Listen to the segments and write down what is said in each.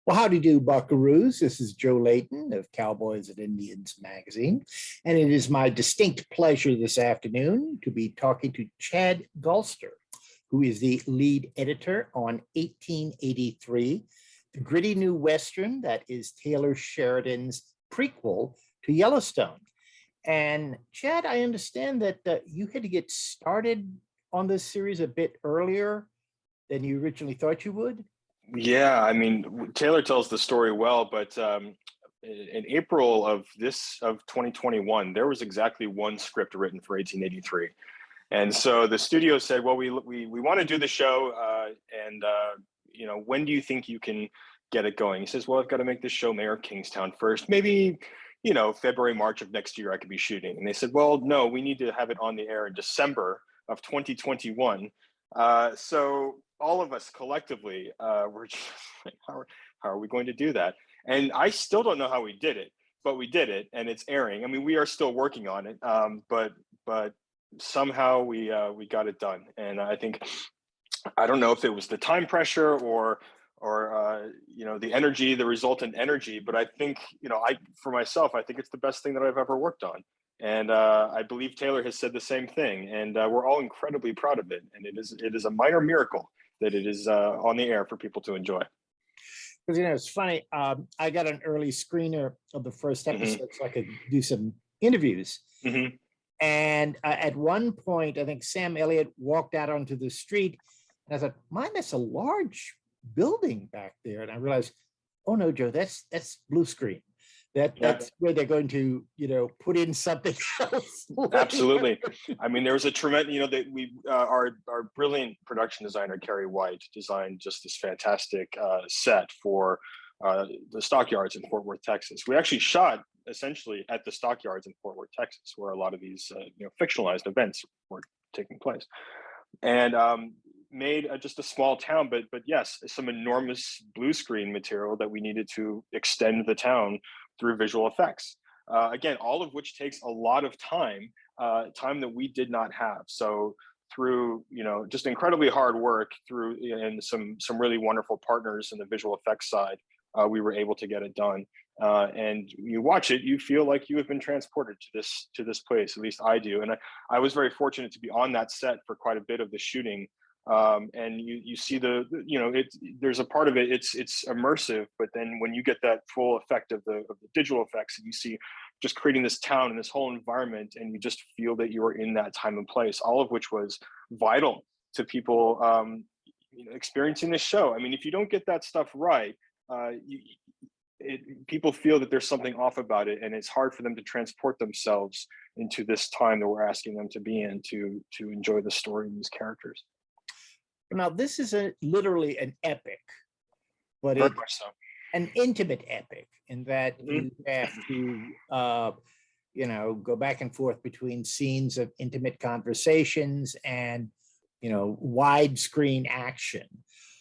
Well, howdy do, buckaroos. This is Joe Leydon of Cowboys and Indians magazine, and it is my distinct pleasure this afternoon to be talking to Chad Galster, who is the lead editor on 1883, the gritty new Western that is Taylor Sheridan's prequel to Yellowstone. And Chad, I understand that you had to get started on this series a bit earlier than you originally thought you would. Yeah, I mean, Taylor tells the story well, but in April of 2021, there was exactly one script written for 1883, and so the studio said, "Well, we want to do the show, and when do you think you can get it going?" He says, "Well, I've got to make this show Mayor of Kingstown first. Maybe, February, March of next year, I could be shooting." And they said, "Well, no, we need to have it on the air in December of 2021." So all of us collectively were just like, how are we going to do that? And I still don't know how we did it, but we did it, and it's airing. I mean, we are still working on it, but somehow we got it done. And I don't know if it was the time pressure or the energy, the resultant energy, but I think for myself, I think it's the best thing that I've ever worked on. And I believe Taylor has said the same thing, and we're all incredibly proud of it. And it is a minor miracle that it is on the air for people to enjoy. Because it's funny. I got an early screener of the first episode, so I could do some interviews. And at one point, I think Sam Elliott walked out onto the street, and I thought, "Man, that's a large building back there." And I realized, "Oh no, Joe, that's blue screen. That's where they're going to, put in something else." Absolutely. I mean, there was a tremendous, our brilliant production designer, Carrie White, designed just this fantastic set for the stockyards in Fort Worth, Texas. We actually shot essentially at the stockyards in Fort Worth, Texas, where a lot of these, fictionalized events were taking place. And made just a small town, but yes, some enormous blue screen material that we needed to extend the town through visual effects. Again, all of which takes a lot of time that we did not have. So through just incredibly hard work and some really wonderful partners in the visual effects side, we were able to get it done. And you watch it, you feel like you have been transported to this place. At least I do. And I was very fortunate to be on that set for quite a bit of the shooting. And you see there's a part of it, it's immersive, but then when you get that full effect of the digital effects, and you see just creating this town and this whole environment, and you just feel that you are in that time and place, all of which was vital to people experiencing this show. I mean, if you don't get that stuff right, people feel that there's something off about it, and it's hard for them to transport themselves into this time that we're asking them to be in to enjoy the story and these characters. Now, this is literally an epic, but Very it's much so. an intimate epic in that you have to, go back and forth between scenes of intimate conversations and, widescreen action.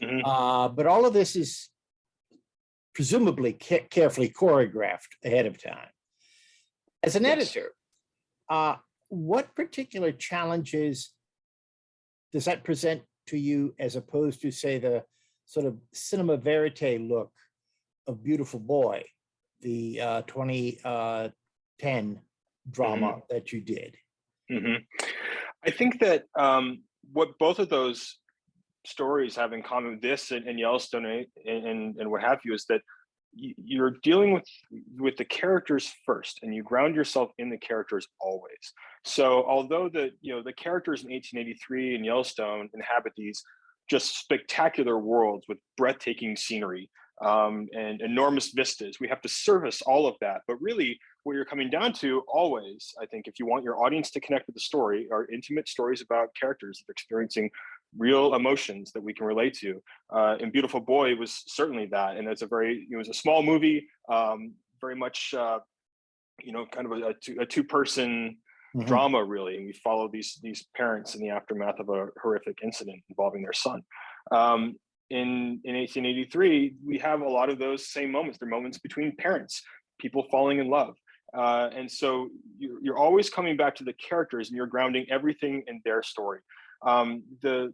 But all of this is presumably carefully choreographed ahead of time. As an editor, what particular challenges does that present to you, as opposed to, say, the sort of cinema verite look of Beautiful Boy, the 2010 drama that you did? I think that what both of those stories have in common, this and Yellowstone and what have you, is that you're dealing with the characters first, and you ground yourself in the characters always. So although the characters in 1883 and Yellowstone inhabit these just spectacular worlds with breathtaking scenery and enormous vistas, we have to service all of that. But really, what you're coming down to always, I think, if you want your audience to connect with the story, are intimate stories about characters that are experiencing real emotions that we can relate to. And Beautiful Boy was certainly that, and it was a small movie, very much kind of a two-person drama, really. And we follow these parents in the aftermath of a horrific incident involving their son. In 1883, we have a lot of those same moments. They're moments between parents, people falling in love. And so you're always coming back to the characters, and you're grounding everything in their story. The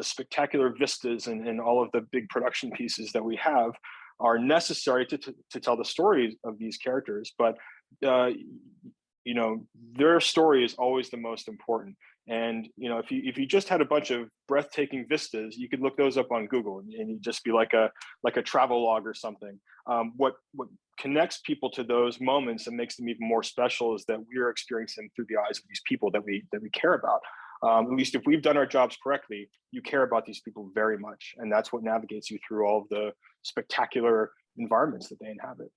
spectacular vistas and all of the big production pieces that we have are necessary to tell the stories of these characters, but their story is always the most important. And if you just had a bunch of breathtaking vistas, you could look those up on Google, and you'd just be like a travel log or something. What connects people to those moments and makes them even more special is that we're experiencing them through the eyes of these people that we care about. At least if we've done our jobs correctly, you care about these people very much, and that's what navigates you through all of the spectacular environments that they inhabit.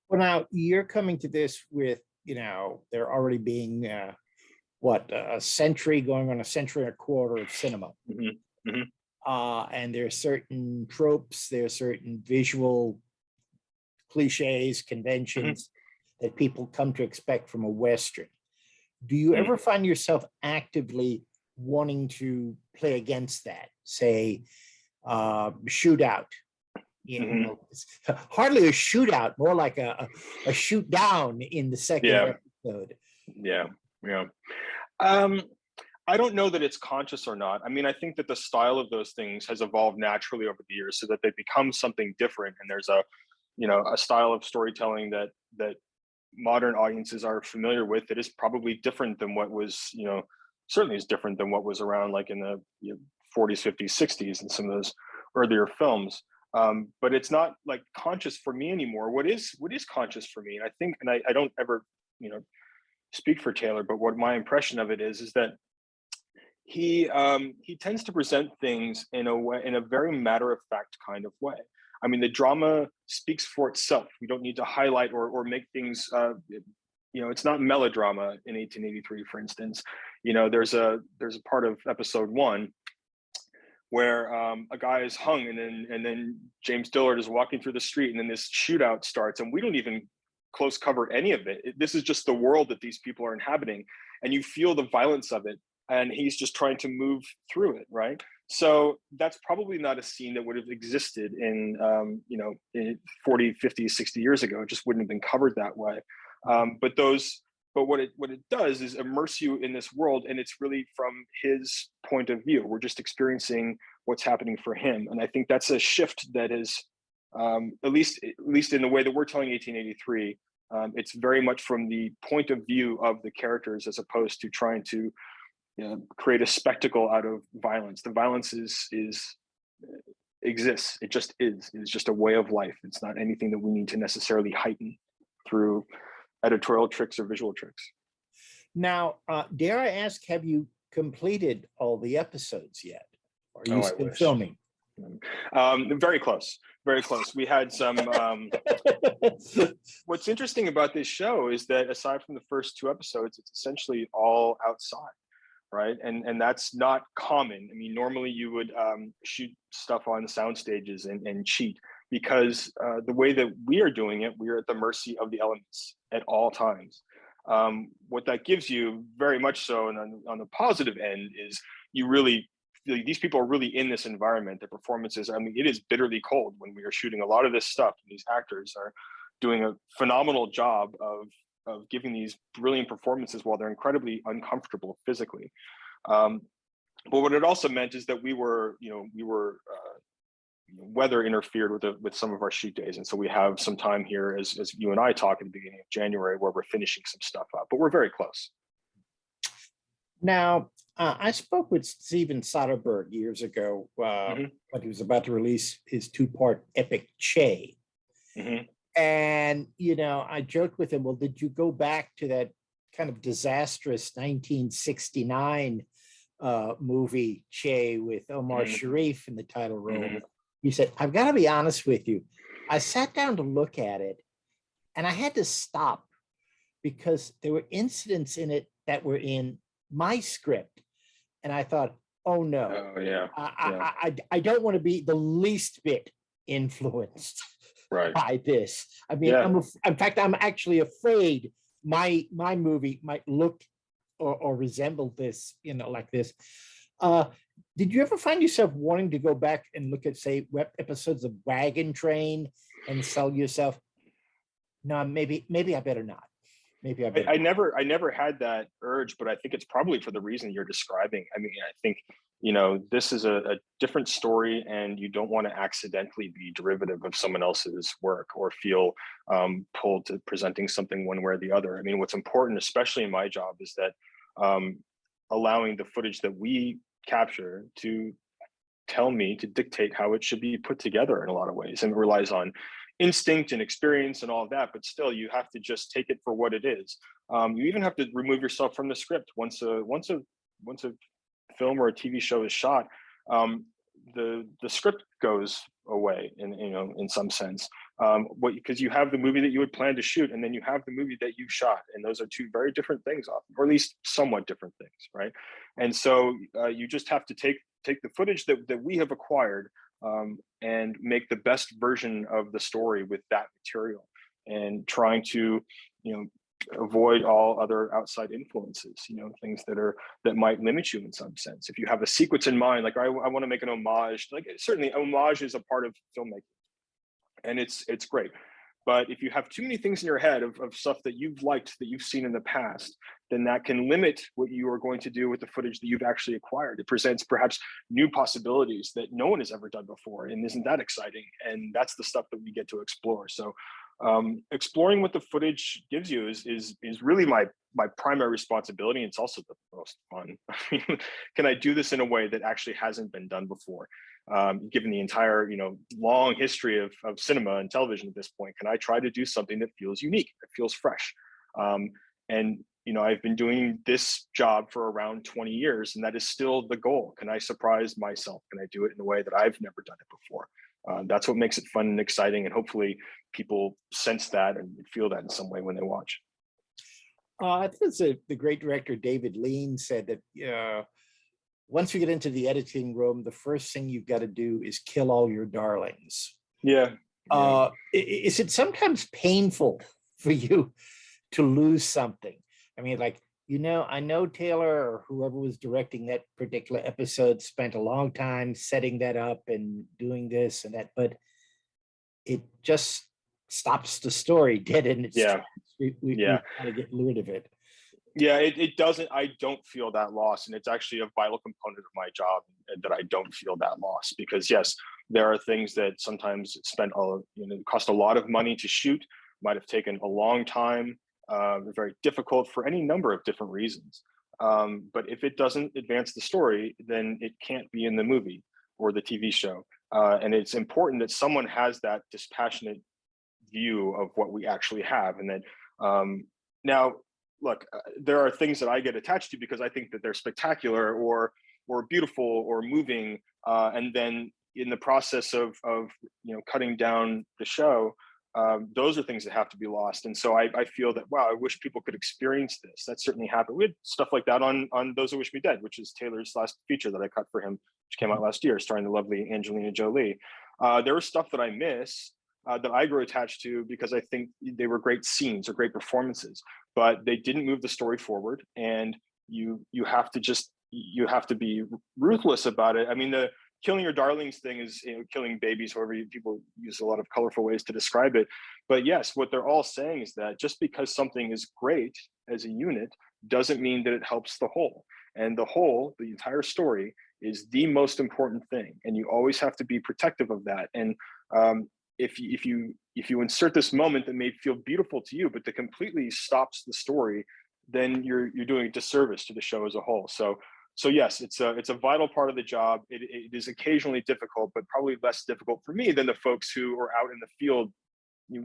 Well, now you're coming to this with, there already being a century, going on a century and a quarter of cinema. Mm-hmm. Mm-hmm. And there are certain tropes, there are certain visual cliches, conventions that people come to expect from a Western. Do you ever find yourself actively wanting to play against that? Say, shootout. Hardly a shootout, more like a shoot down in the second episode. Yeah. I don't know that it's conscious or not. I mean, I think that the style of those things has evolved naturally over the years so that they become something different. And there's a style of storytelling that modern audiences are familiar with that is probably different than what was, certainly is different than what was around like in the 40s, 50s, 60s and some of those earlier films. But it's not like conscious for me anymore. What is conscious for me, and I think, and I don't ever, speak for Taylor, but what my impression of it is that he tends to present things in a very matter-of-fact kind of way. I mean, the drama speaks for itself. We don't need to highlight or make things, it's not melodrama in 1883, for instance. There's a part of episode 1 where a guy is hung, and then James Dillard is walking through the street, and then this shootout starts, and we don't even close cover any of it. This is just the world that these people are inhabiting, and you feel the violence of it, and he's just trying to move through it, right? So that's probably not a scene that would have existed in 40, 50, 60 years ago. It just wouldn't have been covered that way. But what it does is immerse you in this world, and it's really from his point of view. We're just experiencing what's happening for him, and I think that's a shift that is, at least in the way that we're telling 1883. It's very much from the point of view of the characters, as opposed to trying to create a spectacle out of violence. The violence exists. It just is. It's just a way of life. It's not anything that we need to necessarily heighten through editorial tricks or visual tricks. Now, dare I ask, have you completed all the episodes yet? Are you still filming? Very close. We had some. What's interesting about this show is that aside from the first 2 episodes, it's essentially all outside. Right, and that's not common. I mean, normally you would shoot stuff on sound stages and cheat, because the way that we are doing it, we are at the mercy of the elements at all times. What that gives you, very much so, and on the positive end, is you really feel like these people are really in this environment. Their performances, I mean, it is bitterly cold when we are shooting a lot of this stuff. And these actors are doing a phenomenal job of giving these brilliant performances while they're incredibly uncomfortable physically. But what it also meant is that we were weather interfered with some of our shoot days, and so we have some time here as you and I talk at the beginning of January where we're finishing some stuff up, but we're very close. Now, I spoke with Steven Soderbergh years ago when he was about to release his 2-part epic Che. And, I joked with him, well, did you go back to that kind of disastrous 1969 movie, Che, with Omar Sharif in the title role? He said, I've got to be honest with you. I sat down to look at it, and I had to stop because there were incidents in it that were in my script. And I thought, oh, no. Oh, yeah. I don't want to be the least bit influenced by this. I mean, in fact, I'm actually afraid my movie might look or resemble this, like this. Did you ever find yourself wanting to go back and look at, say, episodes of Wagon Train and sell yourself? No, maybe I better not. I never had that urge, but I think it's probably for the reason you're describing. I mean, I think this is a different story, and you don't want to accidentally be derivative of someone else's work or feel pulled to presenting something one way or the other. I mean, what's important, especially in my job, is that allowing the footage that we capture to to dictate how it should be put together in a lot of ways. And it relies on instinct and experience and all of that, but still you have to just take it for what it is. You even have to remove yourself from the script once a film or a TV show is shot. The script goes away in some sense, because you have the movie that you had planned to shoot, and then you have the movie that you shot, and those are two very different things, often, or at least somewhat different things, right? And so you just have to take the footage that we have acquired, and make the best version of the story with that material, and trying to avoid all other outside influences, things that might limit you in some sense. If you have a sequence in mind, like I want to make an homage, like certainly homage is a part of filmmaking, and it's great. But if you have too many things in your head of stuff that you've liked, that you've seen in the past, then that can limit what you are going to do with the footage that you've actually acquired. It presents perhaps new possibilities that no one has ever done before, and isn't that exciting? And that's the stuff that we get to explore. So exploring what the footage gives you is really my primary responsibility. And it's also the most fun. Can I do this in a way that actually hasn't been done before? Given the entire long history of cinema and television at this point, can I try to do something that feels unique, that feels fresh? And I've been doing this job for around 20 years, and that is still the goal. Can I surprise myself? Can I do it in a way that I've never done it before? That's what makes it fun and exciting, and hopefully people sense that and feel that in some way when they watch. I think it's the great director David Lean said that once you get into the editing room, the first thing you've got to do is kill all your darlings. Yeah. Is it sometimes painful for you to lose something? I mean, like, I know Taylor or whoever was directing that particular episode spent a long time setting that up and doing this and that, but it just stops the story dead in its tracks. We got to get rid of it. Yeah, it doesn't. I don't feel that loss, and it's actually a vital component of my job that I don't feel that loss, because yes, there are things that sometimes cost a lot of money to shoot, might have taken a long time, very difficult for any number of different reasons. But if it doesn't advance the story, then it can't be in the movie or the TV show. And it's important that someone has that dispassionate view of what we actually have, and that now. Look, there are things that I get attached to because I think that they're spectacular or beautiful or moving, and then in the process of cutting down the show, those are things that have to be lost. And so I feel that, wow, I wish people could experience this. That certainly happened. We had stuff like that on Those Who Wish Me Dead, which is Taylor's last feature that I cut for him, which came out last year, starring the lovely Angelina Jolie. There was stuff that I miss, that I grew attached to because I think they were great scenes or great performances, but they didn't move the story forward. And you have to be ruthless about it. I mean, the killing your darlings thing is killing babies, however people use a lot of colorful ways to describe it. But yes, what they're all saying is that just because something is great as a unit doesn't mean that it helps the whole. And the whole, the entire story, is the most important thing. And you always have to be protective of that. And if you insert this moment that may feel beautiful to you, but that completely stops the story, then you're doing a disservice to the show as a whole. So yes, it's a vital part of the job. It is occasionally difficult, but probably less difficult for me than the folks who are out in the field,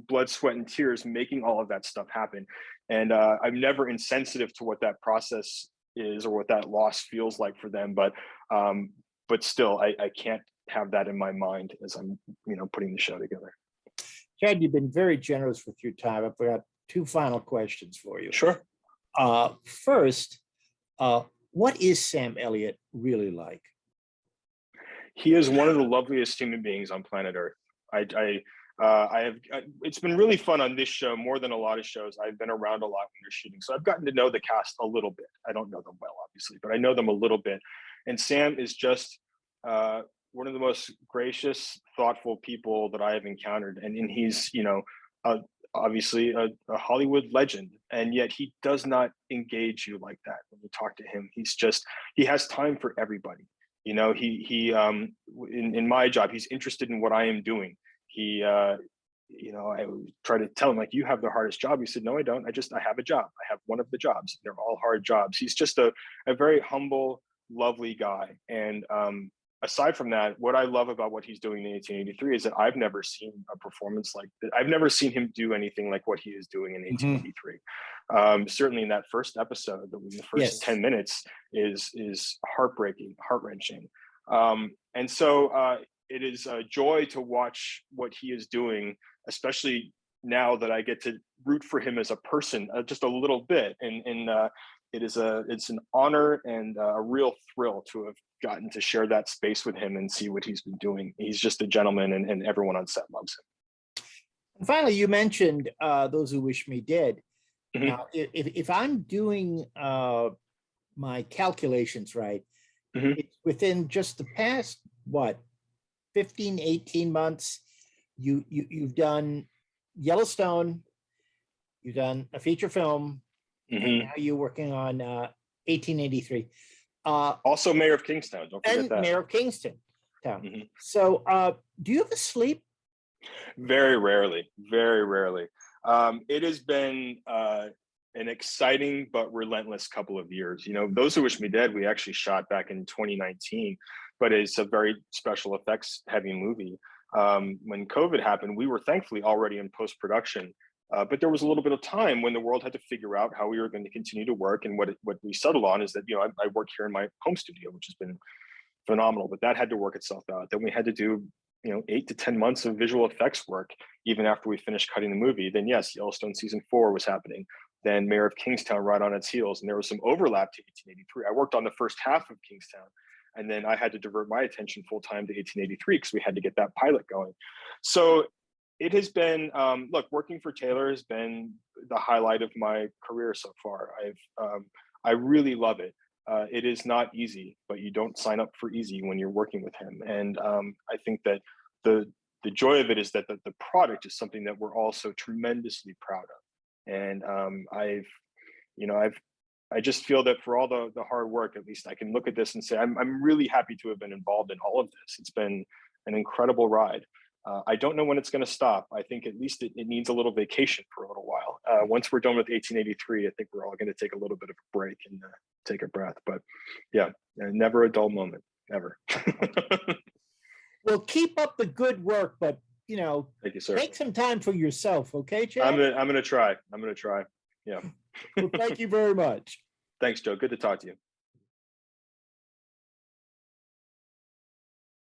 blood, sweat, and tears, making all of that stuff happen. And I'm never insensitive to what that process is or what that loss feels like for them. But still, I can't have that in my mind as I'm putting the show together. Chad, you've been very generous with your time. I've got two final questions for you. Sure. First, what is Sam Elliott really like? He is one of the loveliest human beings on planet Earth. It's been really fun on this show, more than a lot of shows. I've been around a lot when they're shooting, so I've gotten to know the cast a little bit. I don't know them well, obviously, but I know them a little bit. And Sam is just one of the most gracious, thoughtful people that I have encountered. And he's, obviously a Hollywood legend, and yet he does not engage you like that when you talk to him. He has time for everybody. In my job, he's interested in what I am doing. I try to tell him, like, you have the hardest job. He said, no, I don't. I have a job. I have one of the jobs. They're all hard jobs. He's just a very humble, lovely guy. And aside from that, what I love about what he's doing in 1883 is that I've never seen a performance like that. I've never seen him do anything like what he is doing in 1883. Certainly in that first episode, the first 10 minutes is heartbreaking, heart-wrenching. And so it is a joy to watch what he is doing, especially now that I get to root for him as a person just a little bit. And it's an honor and a real thrill to have gotten to share that space with him and see what he's been doing. He's just a gentleman, and everyone on set loves him. And finally, you mentioned Those Who Wish Me Dead. Mm-hmm. Now, if I'm doing my calculations right, it's within just the past, 15, 18 months, you've done Yellowstone, you've done a feature film, and now you're working on 1883. Also Mayor of Kingstown, don't forget that. Mayor of Kingstown. So do you ever sleep? Very rarely, very rarely. It has been an exciting but relentless couple of years. Those Who Wish Me Dead, we actually shot back in 2019, but it's a very special effects heavy movie. When COVID happened, we were thankfully already in post-production, but there was a little bit of time when the world had to figure out how we were going to continue to work. And what we settled on is that, I work here in my home studio, which has been phenomenal, but that had to work itself out. Then we had to do 8 to 10 months of visual effects work even after we finished cutting the movie. Then yes, Yellowstone season 4 was happening. Then Mayor of Kingstown right on its heels, and there was some overlap to 1883. I worked on the first half of Kingstown, and then I had to divert my attention full time to 1883 because we had to get that pilot going. So it has been, working for Taylor has been the highlight of my career so far. I really love it. It is not easy, but you don't sign up for easy when you're working with him. And I think that the joy of it is that the product is something that we're all so tremendously proud of. And I just feel that for all the hard work, at least I can look at this and say, I'm really happy to have been involved in all of this. It's been an incredible ride. I don't know when it's going to stop. I think at least it needs a little vacation for a little while. Once we're done with 1883, I think we're all going to take a little bit of a break and take a breath. But yeah, never a dull moment, ever. Well, keep up the good work, but thank you, sir. Take some time for yourself, okay, Chad? I'm gonna try. Yeah. Well, thank you very much. Thanks, Joe. Good to talk to you.